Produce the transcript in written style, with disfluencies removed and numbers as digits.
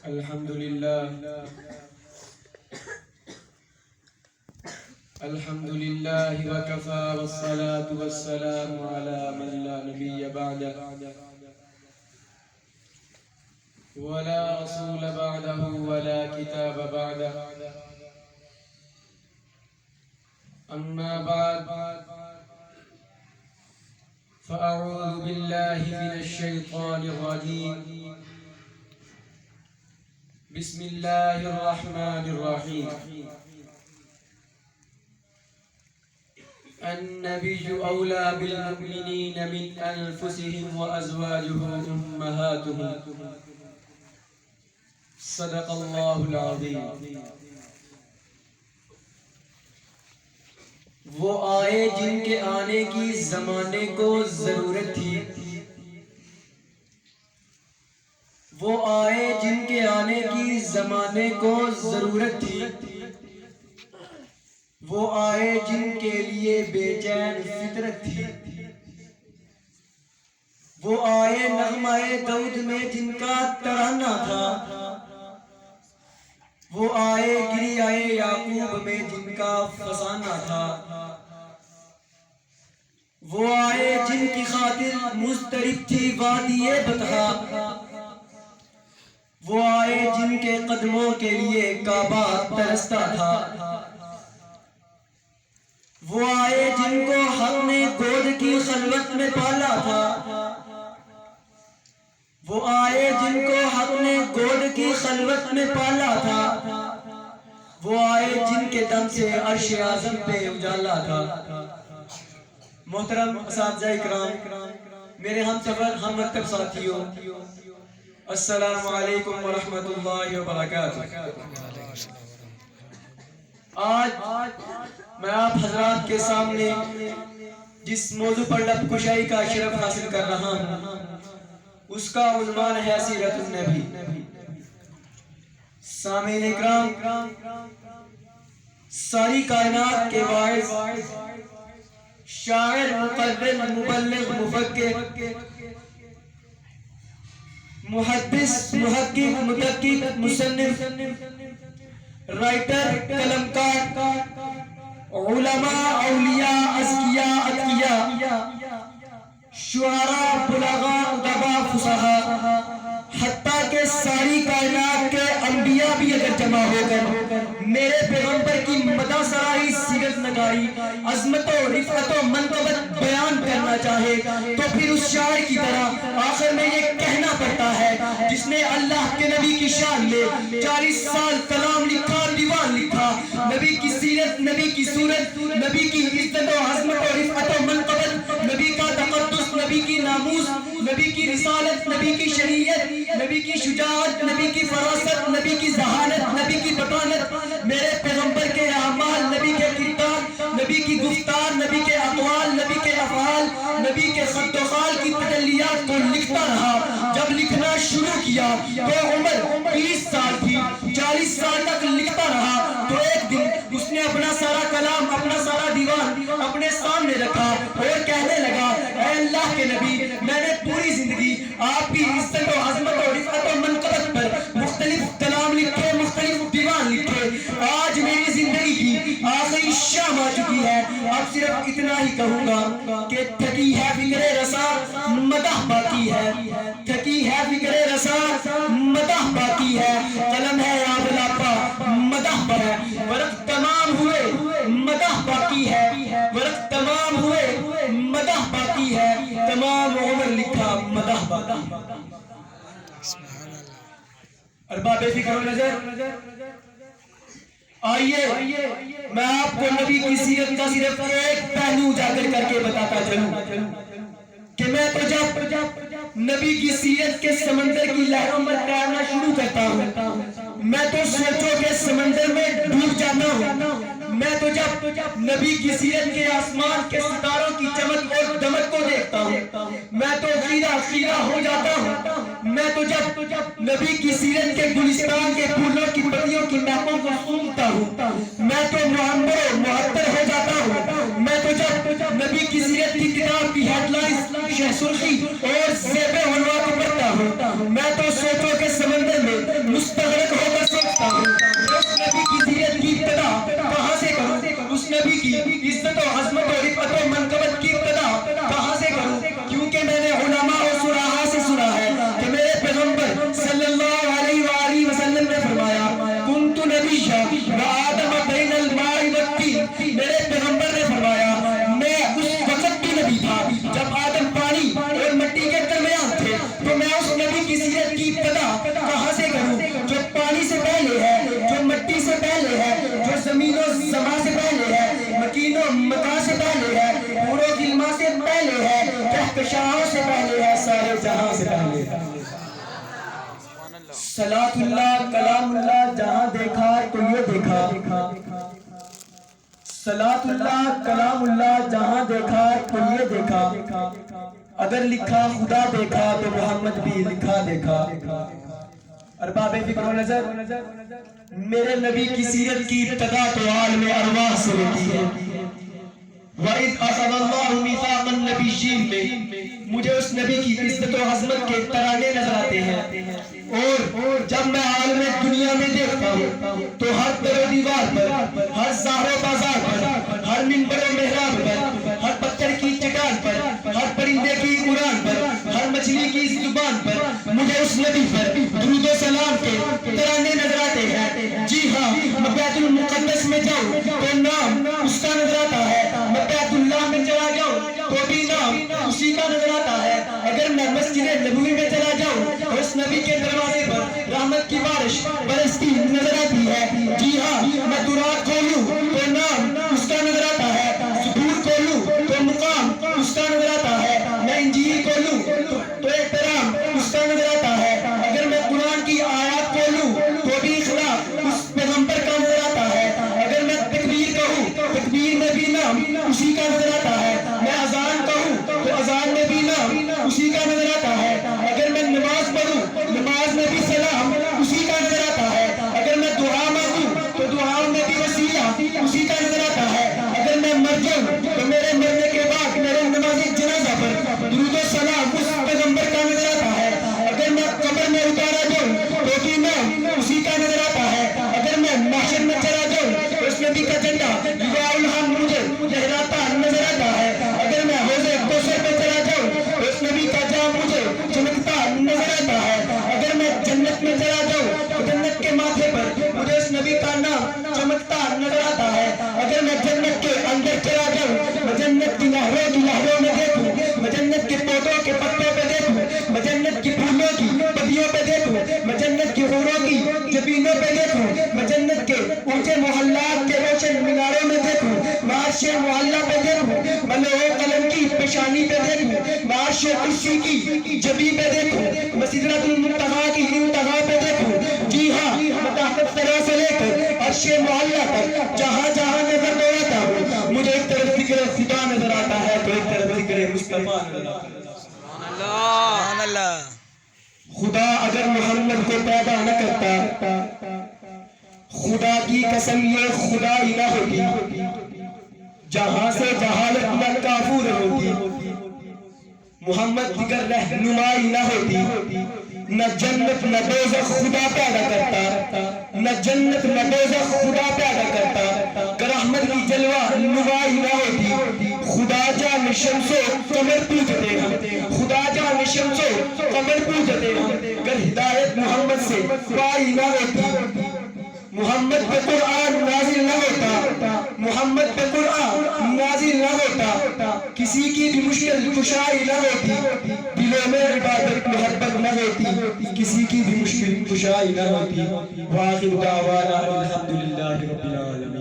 الحمد لله الحمد لله وكفى والصلاة والسلام على من لا نبي بعده ولا رسول بعده ولا كتاب بعده أما بعد فأعوذ بالله من الشيطان الرجيم بسم الله الرحمن الرحيم النبي أولى بالمؤمنين من أنفسهم وأزواجه أمهاتهم صدق الله العظيم. وہ آئے جن کے آنے کی زمانے کو ضرورت تھی، وہ آئے جن کے آنے کی زمانے کو ضرورت تھی، وہ آئے جن کے لیے بے چین فطرت تھی، وہ آئے نغمہ داؤد میں جن کا ترانہ تھا، وہ آئے گری آئے یعقوب میں جن کا فسانہ تھا، وہ آئے جن کی خاطر مضطرب تھی وادی بطحا، وہ آئے جن کے قدموں کے لیے کعبہ ترستا تھا، وہ آئے جن کو حق نے گود کی خلوت میں پالا تھا، وہ آئے جن کو حق نے گود کی خلوت میں پالا تھا، وہ آئے جن کے دم سے عرش اعظم پہ اجالا تھا. محترم اساتذہ اکرام، میرے ہم سفر ہم مکتب ساتھیوں، السلام علیکم ورحمۃ اللہ وبرکاتہ. آج میں آپ حضرات کے سامنے جس موضوع پر لب کشائی کا شرف حاصل کر رہا ہوں اس کا عنوان ہے سیرت النبی. سامعین اکرام، ساری کائنات کے واعظ، شاعر، مقرر، مبلغ، مفکر، محدث، محقق، مدقق، مصنف، رائٹر، قلمکار، علماء، اولیاء، اذکیاء، اتقیاء، شعراء، بلغاء، ادباء، فصحاء، حتیٰ کہ ساری کائنات کے انبیاء بھی اگر جمع ہو کر میرے پیغمبر کی مدح سرائی، سیرت نگاری، عظمت و رفعت و منقبت بیان کرنا چاہے تو پھر اس شاعر کی طرح آخر میں یہ کہنا پڑتا ہے جس نے اللہ کے نبی کی شان میں 40 سال کلام لکھا، دیوان لکھا، نبی کی سیرت، نبی کی صورت، نبی کی عزت و عظمت و رفعت و منقبت، نبی کا تقدس، نبی کی ناموس، نبی کی رسالت، نبی کی شریعت، نبی کی شجاعت، نبی کی فراست، نبی کی ذہانت، نبی کی بطانت، میرے پیغمبر کے اعمال، نبی کے کردار، نبی کی گفتار، نبی کے اقوال، نبی کے افعال، نبی کے خط و خال کی تجلیات کو لکھتا رہا. جب لکھنا شروع کیا تو عمر 30 سال تھی، 40 سال تک لکھتا رہا تو ایک دن اس نے اپنا سارا کلام، اپنا سارا دیوان اپنے سامنے رکھا اور کہنے لگا، اے اللہ کے نبی، میں نے پوری زندگی آپ کی عزت و عظمت و رفعت و منقبت پر مختلف کلام لکھے، مختلف دیوان لکھے، آج میری زندگی کی آخری شام آ چکی ہے، اب صرف اتنا ہی کہوں گا کہ تھکی ہے فکر رسا، مدح باقی ہے، تھکی ہے فکر رسا، مدح باقی ہے، قلم ہے آب لاپا، مدح ہے، ورق تمام ہوئے، مدح باقی ہے، ورق تمام ہوئے، مدح باقی ہے، تمام عمر لکھا، مدح باقی. ارباب فکر و نظر، آئیے میں آپ کو نبی کی سیرت کا صرف ایک پہلو اجاگر کر کے بتاتا چلوں کہ میں تو جب نبی کی سیرت کے سمندر کی لہروں میں تیرنا شروع کرتا ہوں میں تو سوچوں کے سمندر میں ڈوب جاتا ہوں. میں تو جب نبی کی سیرت کے آسمان کے ستاروں کی چمک اور دمک کو دیکھتا ہوں میں تو خیرہ خیرہ ہو جاتا ہوں. میں تو جب نبی کی سیرت کے گلستان کے پھولوں کی پتیوں کی مہکوں کو سونگتا ہوں میں تو معمر و معطر ہو جاتا ہوں. میں تو جب نبی کی سیرت کی کتاب کی ہیڈ لائنز، شہ سرخی اور زیب عنوان کو پڑھتا ہوں میں تو سوچوں کے سمندر میں وآدم بین الماء والطین، میرے پیغمبر نے فرمایا میں اس وقت بھی نبی تھا جب آدم پانی اور مٹی کے درمیان تھے، تو میں اس نبی کی سیرت کی ابتدا کہاں سے کروں جو پانی سے پہلے ہے، جو مٹی سے پہلے ہے، جو زمین و زمان سے پہلے ہے، مکین و مکان سے پہلے ہے، حور و غلمان سے پہلے ہے، کہکشاؤں سے پہلے ہے، سارے جہاں سے پہلے ہے۔ صلاۃ اللہ کلام اللہ جہاں دیکھا تو یہ دیکھا، صلاۃ اللہ کلام اللہ جہاں دیکھا تو یہ دیکھا، اگر لکھا خدا دیکھا تو محمد بھی لکھا دیکھا۔ ارباب فکر و نظر، میرے نبی کی سیرت کی ابتدا تو عالم ارواح سے ہوتی ہے۔ وَإِذْ أَخَذَ اللَّهُ مِيثَاقَ النَّبِيِّينَ میں مجھے اس نبی کی عزت و عظمت کے ترانے نظر آتے ہیں، اور جب میں عالم دنیا میں دیکھتا ہوں تو ہر در و دیوار پر، ہر زہر و بازار پر، ہر منبر و محراب پر، ہر پتھر کی چٹان پر، ہر پرندے کی اڑان پر، ہر مچھلی کی زبان پر مجھے اس نبی پر درود و سلام کے ترانے نظر آتے ہیں۔ جی ہاں، میں بیت المقدس میں جاؤں تو نام اس کا نظر آتا ہے، میں بیت اللہ میں چلا جاؤں تو بھی نام اسی کا نظر آتا ہے، اگر میں مسجد نبوی میں چلا جاؤں تو اس نبی کے دروازے پر رحمت کی بارش برستی نظر آتی ہے۔ جی ہاں، میں درات کھولوں تو نام اس کا نظر آتا ہے، زبور کھولوں تو مقام اس کا نظر آتا ہے، میں انجیل کھولوں تو احترام اس کا نظر آتا ہے، اگر میں قرآن کی آیات کھولوں تو بھی اخلاق اس پیغمبر کا نظر آتا ہے، اگر میں تکبیر کہوں تکبیر میں بھی نام اسی کا نظر آتا ہے، میں اذان کہوں تو اذان میں بھی نام اسی کا نظر آتا ہے، اگر میں نماز پڑھوں نماز میں بھی سلام اسی کا نظر آتا ہے، اگر میں دعا مانگوں تو دعا میں بھی وسیلہ اسی کا نظر آتا ہے، اگر میں مر جاؤں تو میرے مرنے کے بعد میرے نماز جنازہ پر درود و سلام اس پیغمبر کا نظر آتا ہے، اگر میں قبر میں اتارا جاؤں تو بھی نام اسی کا نظر آتا ہے، اگر میں محشر میں چلا جاؤں تو اس نبی کا جھنڈا لواء الحمد مجھے لہراتا نظر آتا ہے، اگر میں حوض کوثر پہ چلا جاؤں تو اس نبی کا جام مجھے چمکتا نظر آتا ہے، اگر میں جنت میں چلا جاؤں تو جنت کے ماتھے پر مجھے اس نبی کا نام چمکتا نظر آتا ہے، اگر میں جنت کے اندر چلا جاؤں میں جنت کی لہروں میں دیکھوں، میں جنت کے پودوں کے پتوں پہ دیکھوں، میں جنت کی پھولوں کی پتیوں پہ دیکھوں، میں جنت کی حوروں کی جبینوں پہ دیکھوں، میں جنت کے اونچے محلات کے روشن میناروں میں دیکھوں، میں عرش معلیٰ پہ دیکھوں، میں لوح قلم کی پیشانی پہ دیکھوں، میں عرش کرسی کی جبی پہ دیکھوں، میں سدرۃ المنتہیٰ کی انتہا پہ دیکھوں۔ جی ہاں، میں طاقت طرح سے لے کر عرش معلیٰ تک جہاں جہاں نظر دوڑاتا ہوں مجھے ایک طرف ذکر خدا نظر آتا ہے تو ایک طرف ذکر مصطفیٰ نظر آتا ہے۔ سبحان اللہ۔ خدا اگر محمد کو پیدا نہ کرتا، خدا کی قسم یہ خدا ہی نہ ہوتی، جہاں سے جہالت نہ کافور ہوتی، محمد دیگر رہنمائی نہ ہوتی، نہ جنت نہ دوزخ خدا پیدا کرتا، نہ جنت نہ دوزخ خدا پیدا کرتا، گر احمد کی جلوہ نمائی نہ ہوتی، خدا جان شمسو قمر پوجتے ہم، خدا جان شمسو قمر پوجتے ہم، گر ہدایت محمد سے پائی نہ ہوتی، محمد پہ قرآن نازل نہ ہوتا، محمد پہ قرآن نازل نہ ہوتا، کسی کی بھی مشکل کشائی نہ ہوتی، دلوں میں عبادت محبت نہ ہوتی، کسی کی بھی مشکل کشائی نہ ہوتی۔ وآخر دعوانا الحمدللہ رب العالمین۔